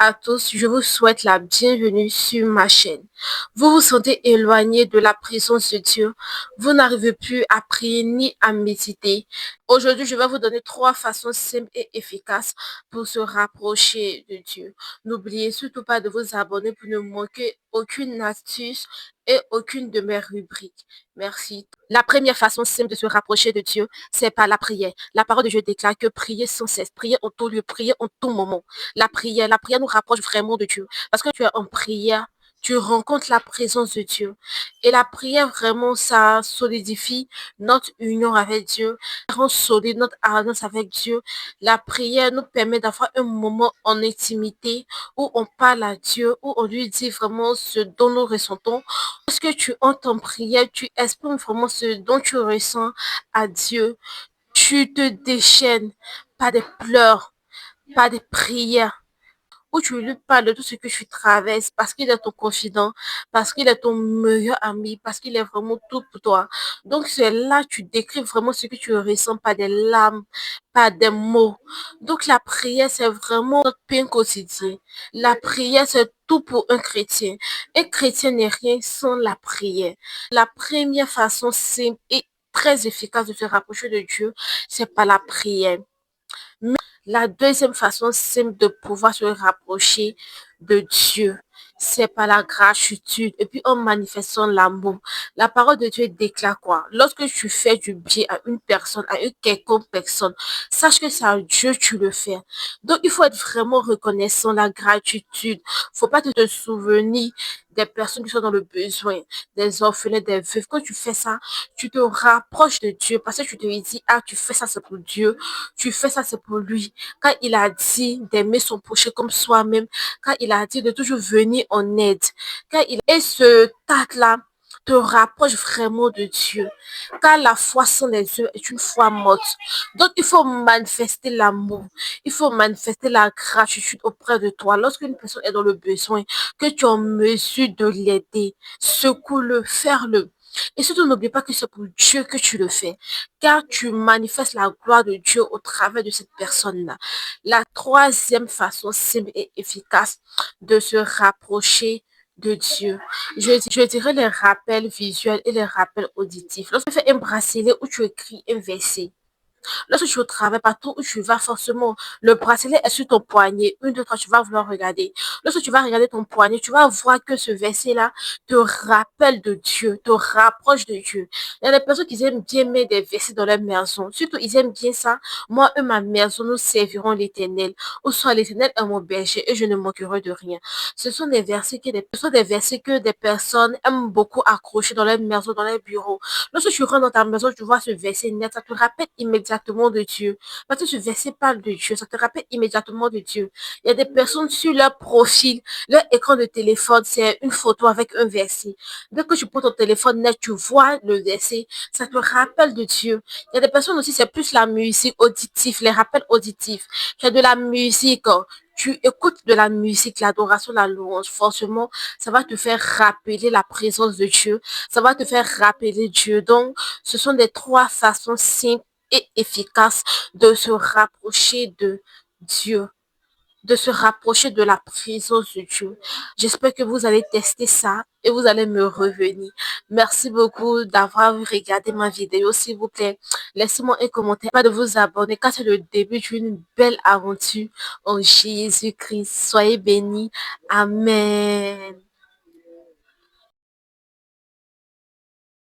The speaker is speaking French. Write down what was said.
à tous, je vous souhaite la bienvenue sur ma chaîne. Vous vous sentez éloigné de la présence de Dieu. Vous n'arrivez plus à prier ni à méditer. Aujourd'hui, je vais vous donner 3 façons simples et efficaces pour se rapprocher de Dieu. N'oubliez surtout pas de vous abonner pour ne manquer aucune astuce et aucune de mes rubriques. Merci. La première façon simple de se rapprocher de Dieu, c'est par la prière. La parole de Dieu déclare que prier sans cesse, prier en tout lieu, prier en tout moment. La prière nous rapproche vraiment de Dieu. Parce que tu es en prière, tu rencontres la présence de Dieu. Et la prière, vraiment, ça solidifie notre union avec Dieu, rend solide notre alliance avec Dieu. La prière nous permet d'avoir un moment en intimité où on parle à Dieu, où on lui dit vraiment ce dont nous ressentons. Lorsque tu entres en prière, tu exprimes vraiment ce dont tu ressens à Dieu. Tu te déchaînes, pas des pleurs, pas des prières où tu lui parles de tout ce que tu traverses parce qu'il est ton confident, parce qu'il est ton meilleur ami, parce qu'il est vraiment tout pour toi. Donc c'est là que tu décris vraiment ce que tu ressens, pas des larmes, pas des mots. Donc la prière, c'est vraiment notre pain quotidien. La prière, c'est tout pour un chrétien. Un chrétien n'est rien sans la prière. La première façon simple et très efficace de se rapprocher de Dieu, c'est par la prière. La deuxième façon simple de pouvoir se rapprocher de Dieu, c'est par la gratitude et puis en manifestant l'amour. La parole de Dieu déclare quoi? Lorsque tu fais du bien à une personne, à une quelconque personne, sache que c'est à Dieu que tu le fais. Donc, il faut être vraiment reconnaissant, la gratitude. Faut pas te souvenir des personnes qui sont dans le besoin, des orphelins, des veuves. Quand tu fais ça, tu te rapproches de Dieu parce que tu te dis, ah, tu fais ça, c'est pour Dieu. Tu fais ça, c'est pour lui. Quand il a dit d'aimer son prochain comme soi-même, quand il a dit de toujours venir en aide, et ce acte-là te rapproche vraiment de Dieu. Car la foi sans les œuvres est une foi morte. Donc, il faut manifester l'amour. Il faut manifester la gratitude auprès de toi. Lorsqu'une personne est dans le besoin, que tu es en mesure de l'aider, secoue-le, faire-le. Et surtout, n'oublie pas que c'est pour Dieu que tu le fais, car tu manifestes la gloire de Dieu au travers de cette personne-là. La troisième façon simple et efficace de se rapprocher de Dieu, je dirais les rappels visuels et les rappels auditifs. Lorsque tu fais un bracelet où tu écris un verset, lorsque tu travailles partout où tu vas, forcément, le bracelet est sur ton poignet. Une, deux, trois, tu vas vouloir regarder. Lorsque tu vas regarder ton poignet, tu vas voir que ce verset-là te rappelle de Dieu, te rapproche de Dieu. Il y a des personnes qui aiment bien mettre des versets dans leur maison. Surtout, ils aiment bien ça. Moi, eux, ma maison, nous servirons l'Éternel. Au soit l'Éternel est mon berger et je ne manquerai de rien. Ce sont des versets que des personnes aiment beaucoup accrocher dans leur maison, dans leur bureau. Lorsque tu rentres dans ta maison, tu vois ce verset net, ça te rappelle immédiatement de Dieu. Parce que ce verset parle de Dieu, ça te rappelle immédiatement de Dieu. Il y a des personnes sur leur profil, leur écran de téléphone, c'est une photo avec un verset. Dès que tu prends ton téléphone net, tu vois le verset, ça te rappelle de Dieu. Il y a des personnes aussi, c'est plus la musique auditive, les rappels auditifs. Tu as de la musique, tu écoutes de la musique, l'adoration, la louange, forcément, ça va te faire rappeler la présence de Dieu, ça va te faire rappeler Dieu. Donc, ce sont des 3 façons simples et efficaces de se rapprocher de Dieu, de se rapprocher de la présence de Dieu. J'espère que vous allez tester ça et vous allez me revenir. Merci beaucoup d'avoir regardé ma vidéo. S'il vous plaît, laissez-moi un commentaire, pas de vous abonner car c'est le début d'une belle aventure en Jésus-Christ. Soyez bénis. Amen.